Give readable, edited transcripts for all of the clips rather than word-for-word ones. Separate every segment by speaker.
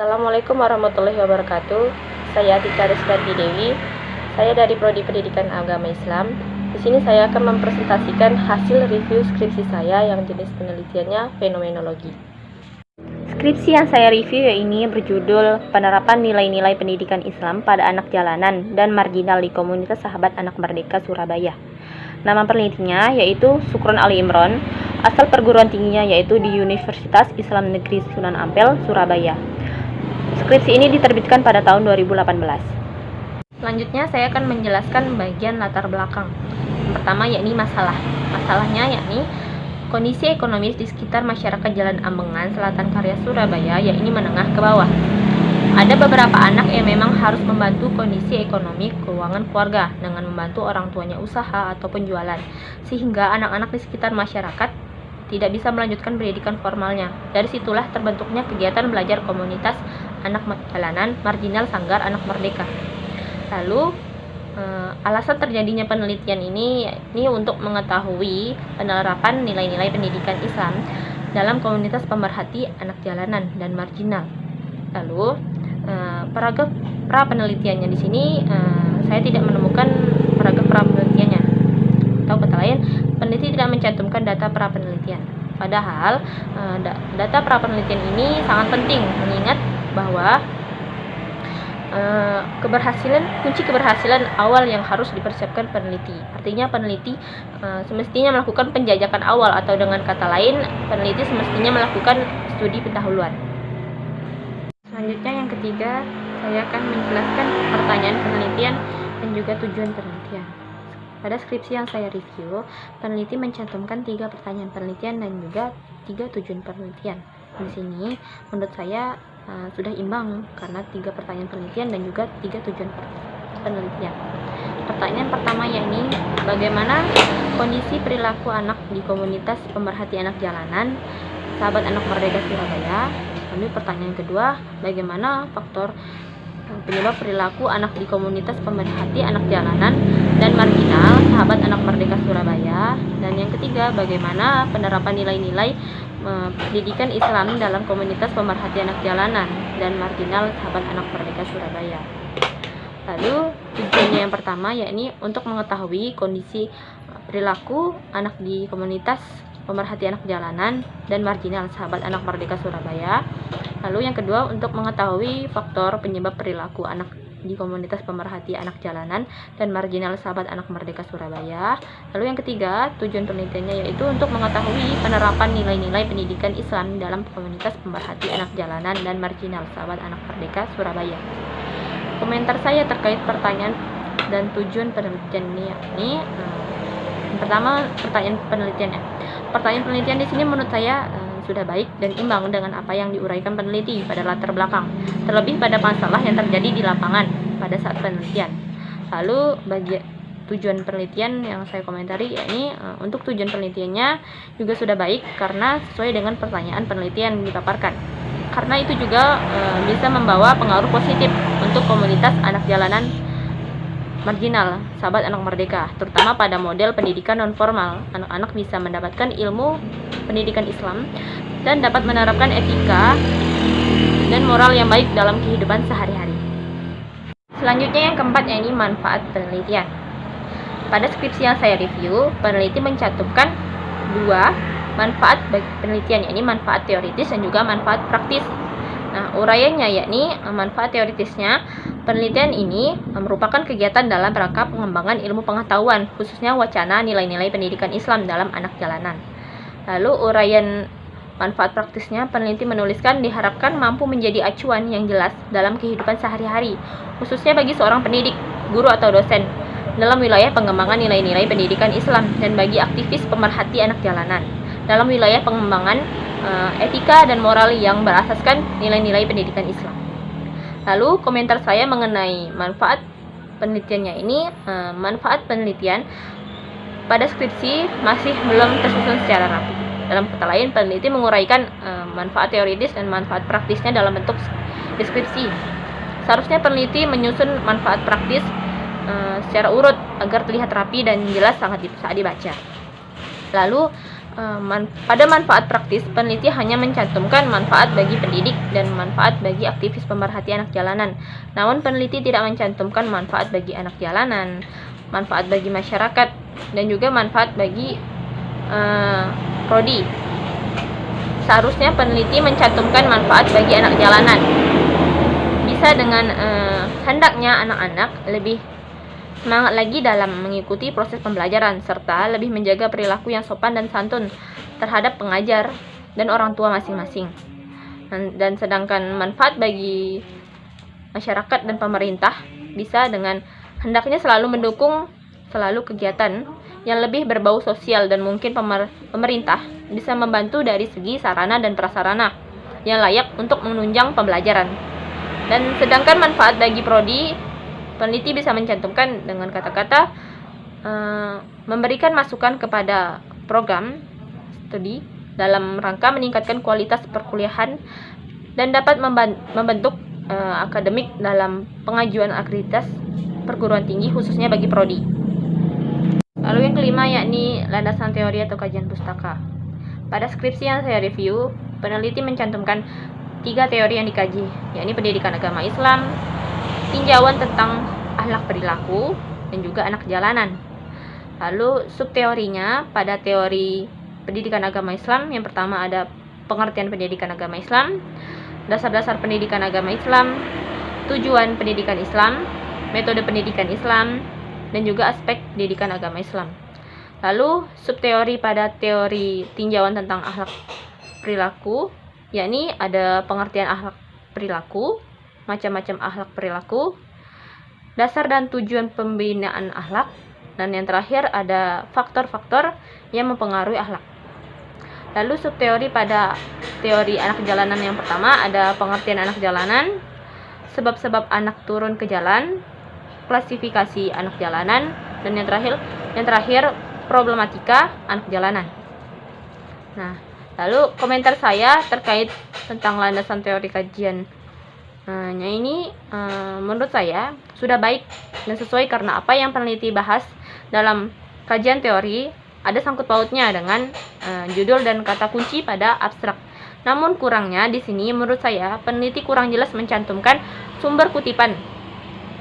Speaker 1: Assalamualaikum warahmatullahi wabarakatuh. Saya Tika Rizkanti Dewi. Saya dari Prodi Pendidikan Agama Islam. Di sini saya akan mempresentasikan hasil review skripsi saya yang jenis penelitiannya fenomenologi. Skripsi yang saya review ini berjudul Penerapan Nilai-nilai Pendidikan Islam pada Anak Jalanan dan Marginal di Komunitas Sahabat Anak Merdeka Surabaya. Nama penelitinya yaitu Sukron Ali Imron, asal perguruan tingginya yaitu di Universitas Islam Negeri Sunan Ampel, Surabaya. Skripsi ini diterbitkan pada tahun 2018. Selanjutnya saya akan menjelaskan bagian latar belakang. Yang pertama yakni masalah. Masalahnya yakni kondisi ekonomis di sekitar masyarakat Jalan Ambengan, Selatan Karya, Surabaya, yakni menengah ke bawah. Ada beberapa anak yang memang harus membantu kondisi ekonomi keuangan keluarga dengan membantu orang tuanya usaha atau penjualan, sehingga anak-anak di sekitar masyarakat tidak bisa melanjutkan pendidikan formalnya. Dari situlah terbentuknya kegiatan belajar komunitas anak jalanan marginal Sanggar Anak Merdeka. Lalu alasan terjadinya penelitian ini untuk mengetahui penerapan nilai-nilai pendidikan Islam dalam komunitas pemerhati anak jalanan dan marginal. Lalu paragraf pra penelitiannya di sini saya tidak menemukan paragraf pra penelitiannya. Atau kata lain, peneliti tidak mencantumkan data pra penelitian. Padahal data pra penelitian ini sangat penting, mengingat bahwa kunci keberhasilan awal yang harus dipersiapkan peneliti. Artinya peneliti semestinya melakukan penjajakan awal, atau dengan kata lain, peneliti semestinya melakukan studi pendahuluan. Selanjutnya yang ketiga, saya akan menjelaskan pertanyaan penelitian dan juga tujuan penelitian. Pada skripsi yang saya review, peneliti mencantumkan 3 pertanyaan penelitian dan juga 3 tujuan penelitian. Di sini menurut saya sudah imbang karena 3 pertanyaan penelitian dan juga 3 tujuan penelitian. Pertanyaan pertama yakni bagaimana kondisi perilaku anak di komunitas pemerhati anak jalanan Sahabat Anak Merdeka Surabaya. Lalu pertanyaan kedua, bagaimana faktor penyebab perilaku anak di komunitas pemerhati anak jalanan dan marginal Sahabat Anak Merdeka Surabaya. Dan yang ketiga, bagaimana penerapan nilai-nilai pendidikan Islam dalam komunitas pemerhati anak jalanan dan marginal Sahabat Anak Merdeka Surabaya. Lalu tujuannya yang pertama yakni untuk mengetahui kondisi perilaku anak di komunitas pemerhati anak jalanan dan marginal Sahabat Anak Merdeka Surabaya. Lalu yang kedua, untuk mengetahui faktor penyebab perilaku anak di komunitas pemerhati anak jalanan dan marginal Sahabat Anak Merdeka Surabaya. Lalu yang ketiga, tujuan penelitiannya yaitu untuk mengetahui penerapan nilai-nilai pendidikan Islam dalam komunitas pemerhati anak jalanan dan marginal Sahabat Anak Merdeka Surabaya. Komentar saya terkait pertanyaan dan tujuan penelitian ini yang pertama, pertanyaan penelitiannya. Pertanyaan penelitian di sini menurut saya sudah baik dan imbang dengan apa yang diuraikan peneliti pada latar belakang, terlebih pada masalah yang terjadi di lapangan pada saat penelitian. Lalu bagi tujuan penelitian yang saya komentari yakni untuk tujuan penelitiannya juga sudah baik karena sesuai dengan pertanyaan penelitian yang dipaparkan. Karena itu juga bisa membawa pengaruh positif untuk komunitas anak jalanan marginal Sahabat Anak Merdeka, terutama pada model pendidikan non-formal. Anak-anak bisa mendapatkan ilmu pendidikan Islam dan dapat menerapkan etika dan moral yang baik dalam kehidupan sehari-hari. Selanjutnya yang keempat yakni manfaat penelitian. Pada skripsi yang saya review, peneliti mencantumkan 2 manfaat bagi penelitian, yakni manfaat teoritis dan juga manfaat praktis. Nah, uraiannya yakni manfaat teoritisnya, penelitian ini merupakan kegiatan dalam rangka pengembangan ilmu pengetahuan, khususnya wacana nilai-nilai pendidikan Islam dalam anak jalanan. Lalu uraian manfaat praktisnya, peneliti menuliskan diharapkan mampu menjadi acuan yang jelas dalam kehidupan sehari-hari, khususnya bagi seorang pendidik, guru atau dosen, dalam wilayah pengembangan nilai-nilai pendidikan Islam dan bagi aktivis pemerhati anak jalanan, dalam wilayah pengembangan etika dan moral yang berasaskan nilai-nilai pendidikan Islam. Lalu komentar saya mengenai manfaat penelitiannya ini, manfaat penelitian pada skripsi masih belum tersusun secara rapi. Dalam kata lain, peneliti menguraikan manfaat teoritis dan manfaat praktisnya dalam bentuk deskripsi. Seharusnya peneliti menyusun manfaat praktis secara urut agar terlihat rapi dan jelas sangat bisa dibaca. Lalu Pada manfaat praktis, peneliti hanya mencantumkan manfaat bagi pendidik dan manfaat bagi aktivis pemerhati anak jalanan. Namun peneliti tidak mencantumkan manfaat bagi anak jalanan, manfaat bagi masyarakat, dan juga manfaat bagi prodi. Seharusnya peneliti mencantumkan manfaat bagi anak jalanan. Bisa dengan hendaknya anak-anak lebih semangat lagi dalam mengikuti proses pembelajaran, serta lebih menjaga perilaku yang sopan dan santun terhadap pengajar dan orang tua masing-masing. Dan sedangkan manfaat bagi masyarakat dan pemerintah bisa dengan hendaknya selalu mendukung kegiatan yang lebih berbau sosial, dan mungkin pemerintah bisa membantu dari segi sarana dan prasarana yang layak untuk menunjang pembelajaran. Dan sedangkan manfaat bagi prodi, peneliti bisa mencantumkan dengan kata-kata memberikan masukan kepada program studi dalam rangka meningkatkan kualitas perkuliahan dan dapat membentuk akademik dalam pengajuan akreditas perguruan tinggi khususnya bagi prodi. Lalu yang kelima yakni landasan teori atau kajian pustaka. Pada skripsi yang saya review, peneliti mencantumkan 3 teori yang dikaji, yakni pendidikan agama Islam, tinjauan tentang akhlak perilaku, dan juga anak jalanan. Lalu subteorinya pada teori pendidikan agama Islam, yang pertama ada pengertian pendidikan agama Islam, dasar-dasar pendidikan agama Islam, tujuan pendidikan Islam, metode pendidikan Islam, dan juga aspek pendidikan agama Islam. Lalu subteori pada teori tinjauan tentang akhlak perilaku, yakni ada pengertian akhlak perilaku, macam-macam akhlak perilaku, dasar dan tujuan pembinaan akhlak, dan yang terakhir ada faktor-faktor yang mempengaruhi akhlak. Lalu subteori pada teori anak jalanan yang pertama ada pengertian anak jalanan, sebab-sebab anak turun ke jalan, klasifikasi anak jalanan, dan yang terakhir problematika anak jalanan. Nah, lalu komentar saya terkait tentang landasan teori kajian ini menurut saya sudah baik dan sesuai, karena apa yang peneliti bahas dalam kajian teori ada sangkut pautnya dengan judul dan kata kunci pada abstrak. Namun kurangnya di sini menurut saya peneliti kurang jelas mencantumkan sumber kutipan.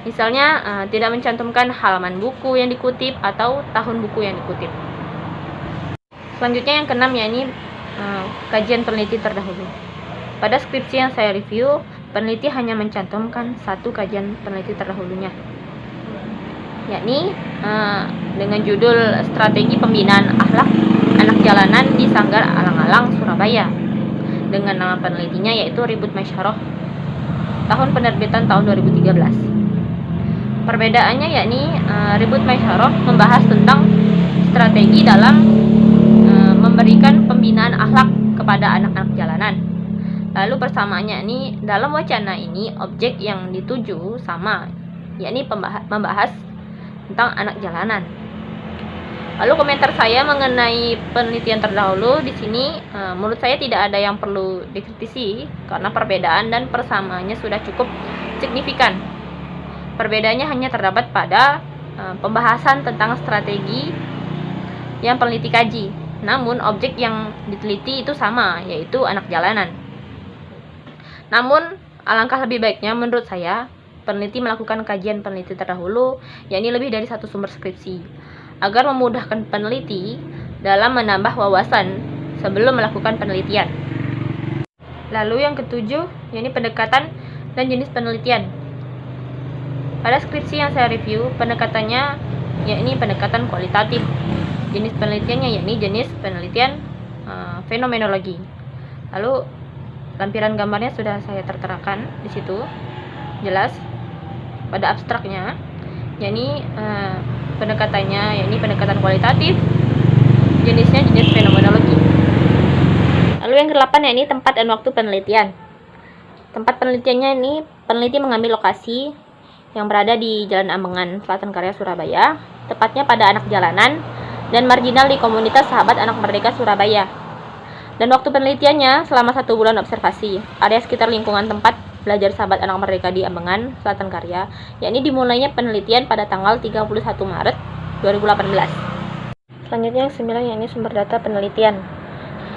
Speaker 1: Misalnya tidak mencantumkan halaman buku yang dikutip atau tahun buku yang dikutip. Selanjutnya yang keenam yakni kajian peneliti terdahulu. Pada skripsi yang saya review, peneliti hanya mencantumkan 1 kajian peneliti terdahulunya, yakni dengan judul Strategi Pembinaan Akhlak Anak Jalanan di Sanggar Alang-Alang, Surabaya, dengan nama penelitinya yaitu Ribut Masyarah, tahun penerbitan tahun 2013. Perbedaannya yakni Ribut Masyarah membahas tentang strategi dalam memberikan pembinaan akhlak kepada anak-anak jalanan. Lalu persamaannya ini dalam wacana ini objek yang dituju sama, yakni membahas tentang anak jalanan. Lalu komentar saya mengenai penelitian terdahulu di sini, menurut saya tidak ada yang perlu dikritisi karena perbedaan dan persamaannya sudah cukup signifikan. Perbedaannya hanya terdapat pada pembahasan tentang strategi yang peneliti kaji. Namun objek yang diteliti itu sama, yaitu anak jalanan. Namun, alangkah lebih baiknya menurut saya, peneliti melakukan kajian peneliti terdahulu, yakni lebih dari 1 sumber skripsi, agar memudahkan peneliti dalam menambah wawasan sebelum melakukan penelitian. Lalu yang ketujuh, yakni pendekatan dan jenis penelitian. Pada skripsi yang saya review, pendekatannya yakni pendekatan kualitatif. Jenis penelitiannya yakni jenis penelitian fenomenologi. Lalu lampiran gambarnya sudah saya terterakan di situ, jelas pada abstraknya, yakni pendekatannya yakni pendekatan kualitatif, jenisnya jenis fenomenologi. Lalu yang ke-8 yakni tempat dan waktu penelitian. Tempat penelitiannya ini peneliti mengambil lokasi yang berada di Jalan Ambengan, Selatan Karya, Surabaya, tepatnya pada anak jalanan dan marginal di komunitas Sahabat Anak Merdeka Surabaya. Dan waktu penelitiannya selama 1 bulan observasi, area sekitar lingkungan tempat belajar Sahabat Anak Merdeka di Ambengan, Selatan Karya, yakni dimulainya penelitian pada tanggal 31 Maret 2018. Selanjutnya yang ke-9 yakni sumber data penelitian.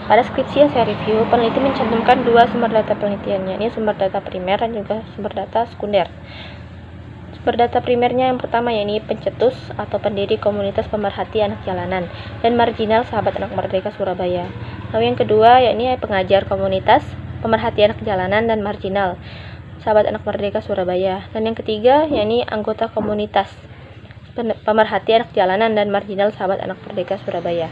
Speaker 1: Pada skripsi yang saya review, peneliti mencantumkan dua sumber data penelitian, yakni sumber data primer dan juga sumber data sekunder. Sumber data primernya yang pertama yakni pencetus atau pendiri komunitas pemerhati anak jalanan dan marginal sahabat anak merdeka Surabaya. Lalu yang kedua yakni pengajar komunitas pemerhati anak jalanan dan marginal sahabat anak merdeka Surabaya. Dan yang ketiga yakni anggota komunitas pemerhati anak jalanan dan marginal sahabat anak merdeka Surabaya.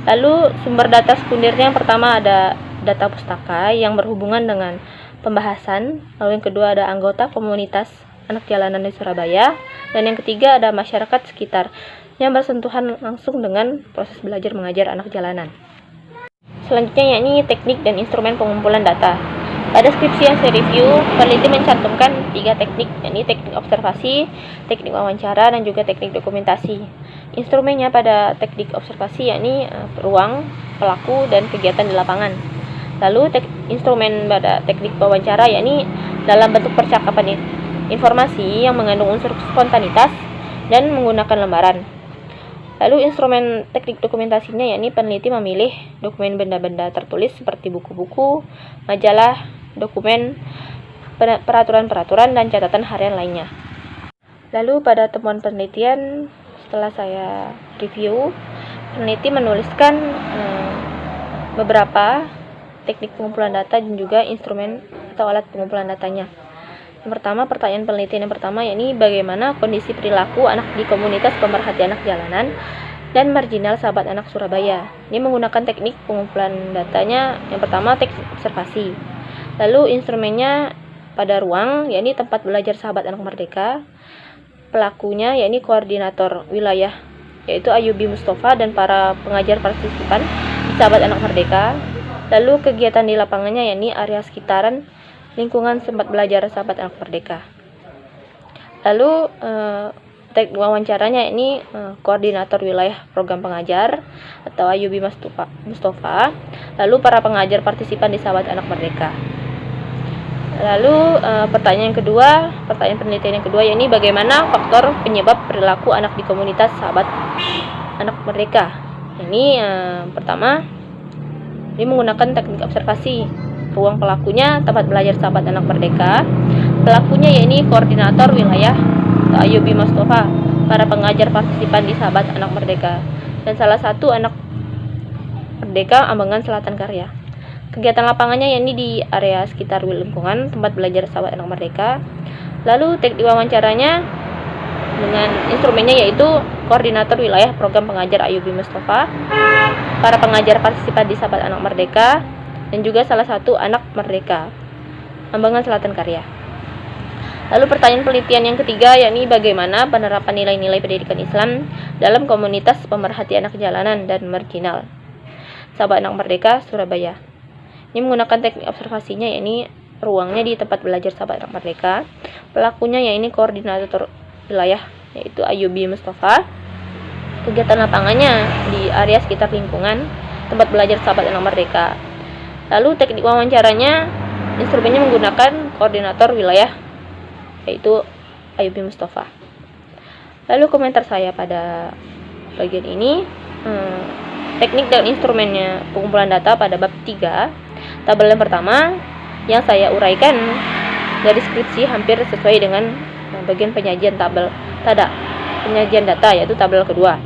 Speaker 1: Lalu sumber data sekundernya yang pertama ada data pustaka yang berhubungan dengan pembahasan. Lalu yang kedua ada anggota komunitas anak jalanan di Surabaya, dan yang ketiga ada masyarakat sekitar yang bersentuhan langsung dengan proses belajar mengajar anak jalanan. Selanjutnya yakni teknik dan instrumen pengumpulan data. Pada skripsi yang saya review, peneliti mencantumkan 3 teknik, yakni teknik observasi, teknik wawancara, dan juga teknik dokumentasi. Instrumennya pada teknik observasi yakni ruang, pelaku, dan kegiatan di lapangan. Lalu instrumen pada teknik wawancara yakni dalam bentuk percakapan informasi yang mengandung unsur spontanitas dan menggunakan lembaran. Lalu instrumen teknik dokumentasinya yakni peneliti memilih dokumen benda-benda tertulis seperti buku-buku, majalah, dokumen, peraturan-peraturan, dan catatan harian lainnya. Lalu pada temuan penelitian setelah saya review, peneliti menuliskan beberapa teknik pengumpulan data dan juga instrumen atau alat pengumpulan datanya. Yang pertama, pertanyaan penelitian yang pertama yakni bagaimana kondisi perilaku anak di komunitas pemerhati anak jalanan dan marginal sahabat anak Surabaya. Ini menggunakan teknik pengumpulan datanya yang pertama teknik observasi. Lalu instrumennya pada ruang yakni tempat belajar sahabat anak merdeka. Pelakunya yakni koordinator wilayah yaitu Ayubi Mustafa dan para pengajar partisipan sahabat anak merdeka. Lalu kegiatan di lapangannya yakni area sekitaran lingkungan tempat belajar sahabat anak merdeka. Lalu teknik wawancaranya ini koordinator wilayah program pengajar atau Ayubi Mustafa. Lalu para pengajar partisipan di sahabat anak merdeka. Lalu pertanyaan penelitian yang kedua yakni bagaimana faktor penyebab perilaku anak di komunitas sahabat anak merdeka. Ini pertama ini menggunakan teknik observasi. Ruang pelakunya tempat belajar sahabat anak merdeka. Pelakunya yakni koordinator wilayah atau Ayubi Mustafa, para pengajar partisipan di sahabat anak merdeka, dan salah satu anak merdeka Ambangan Selatan Karya. Kegiatan lapangannya yakni di area sekitar lingkungan tempat belajar sahabat anak merdeka. Lalu teknik wawancaranya dengan instrumennya yaitu koordinator wilayah program pengajar Ayubi Mustafa, para pengajar partisipan di sahabat anak merdeka, dan juga salah satu anak merdeka Ambangan Selatan Karya. Lalu pertanyaan penelitian yang ketiga yakni bagaimana penerapan nilai-nilai pendidikan Islam dalam komunitas pemerhati anak jalanan dan marginal sahabat anak merdeka Surabaya. Ini menggunakan teknik observasinya yakni ruangnya di tempat belajar sahabat anak merdeka. Pelakunya yakni koordinator wilayah yaitu Ayubi Mustafa. Kegiatan lapangannya di area sekitar lingkungan tempat belajar sahabat anak merdeka. Lalu teknik wawancaranya instrumennya menggunakan koordinator wilayah yaitu Ayubi Mustafa. Lalu komentar saya pada bagian ini, teknik dan instrumennya pengumpulan data pada bab 3, tabel yang pertama yang saya uraikan dari skripsi hampir sesuai dengan bagian penyajian penyajian data yaitu tabel kedua.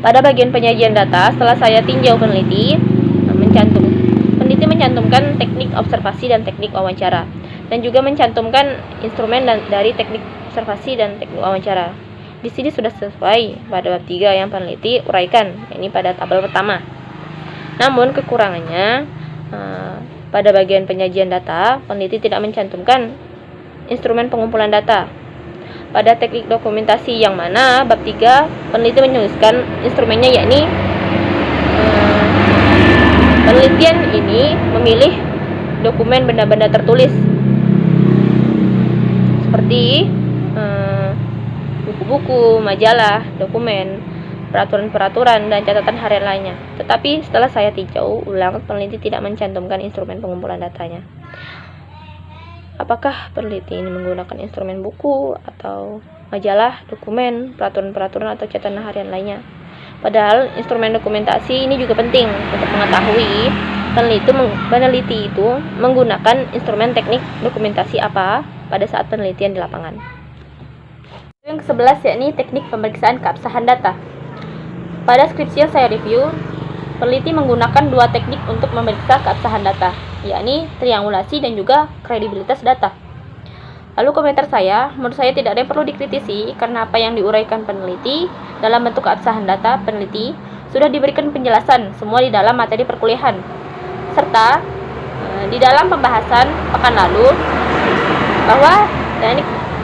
Speaker 1: Pada bagian penyajian data setelah saya tinjau peneliti mencantumkan teknik observasi dan teknik wawancara, dan juga mencantumkan instrumen dari teknik observasi dan teknik wawancara. Di sini sudah sesuai pada bab 3 yang peneliti uraikan, ini pada tabel pertama. Namun kekurangannya pada bagian penyajian data, peneliti tidak mencantumkan instrumen pengumpulan data. Pada teknik dokumentasi yang mana bab 3 peneliti menuliskan instrumennya yakni penelitian ini memilih dokumen benda-benda tertulis seperti buku-buku, majalah, dokumen, peraturan-peraturan, dan catatan harian lainnya. Tetapi setelah saya tinjau ulang, peneliti tidak mencantumkan instrumen pengumpulan datanya. Apakah peneliti ini menggunakan instrumen buku atau majalah, dokumen, peraturan-peraturan, atau catatan harian lainnya? Padahal instrumen dokumentasi ini juga penting untuk mengetahui peneliti itu menggunakan instrumen teknik dokumentasi apa pada saat penelitian di lapangan. Yang ke-11 yakni teknik pemeriksaan keabsahan data. Pada skripsi yang saya review, peneliti menggunakan dua teknik untuk memeriksa keabsahan data, yakni triangulasi dan juga kredibilitas data. Lalu komentar saya, menurut saya tidak ada yang perlu dikritisi karena apa yang diuraikan peneliti dalam bentuk keabsahan data peneliti sudah diberikan penjelasan semua di dalam materi perkuliahan. Serta di dalam pembahasan pekan lalu bahwa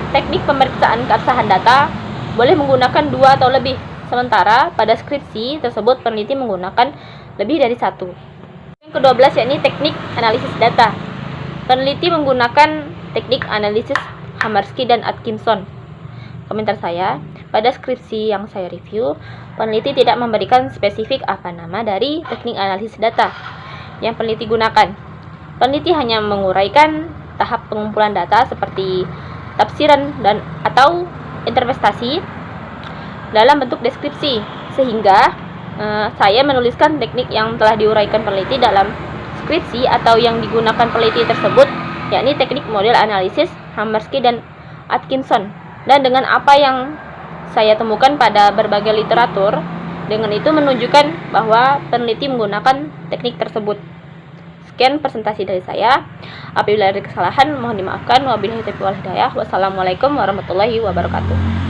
Speaker 1: teknik pemeriksaan keabsahan data boleh menggunakan 2 atau lebih, sementara pada skripsi tersebut peneliti menggunakan lebih dari 1. Yang ke-12 yakni teknik analisis data. Peneliti menggunakan teknik analisis Hamersky dan Atkinson. Komentar saya, pada skripsi yang saya review, peneliti tidak memberikan spesifik apa nama dari teknik analisis data yang peneliti gunakan. Peneliti hanya menguraikan tahap pengumpulan data seperti tafsiran dan atau interpretasi dalam bentuk deskripsi, sehingga saya menuliskan teknik yang telah diuraikan peneliti dalam skripsi atau yang digunakan peneliti tersebut, yakni teknik model analisis Hamersky dan Atkinson. Dan dengan apa yang saya temukan pada berbagai literatur, dengan itu menunjukkan bahwa peneliti menggunakan teknik tersebut. Sekian presentasi dari saya. Apabila ada kesalahan mohon dimaafkan. Wabillahi taufiq wal hidayah. Wassalamualaikum warahmatullahi wabarakatuh.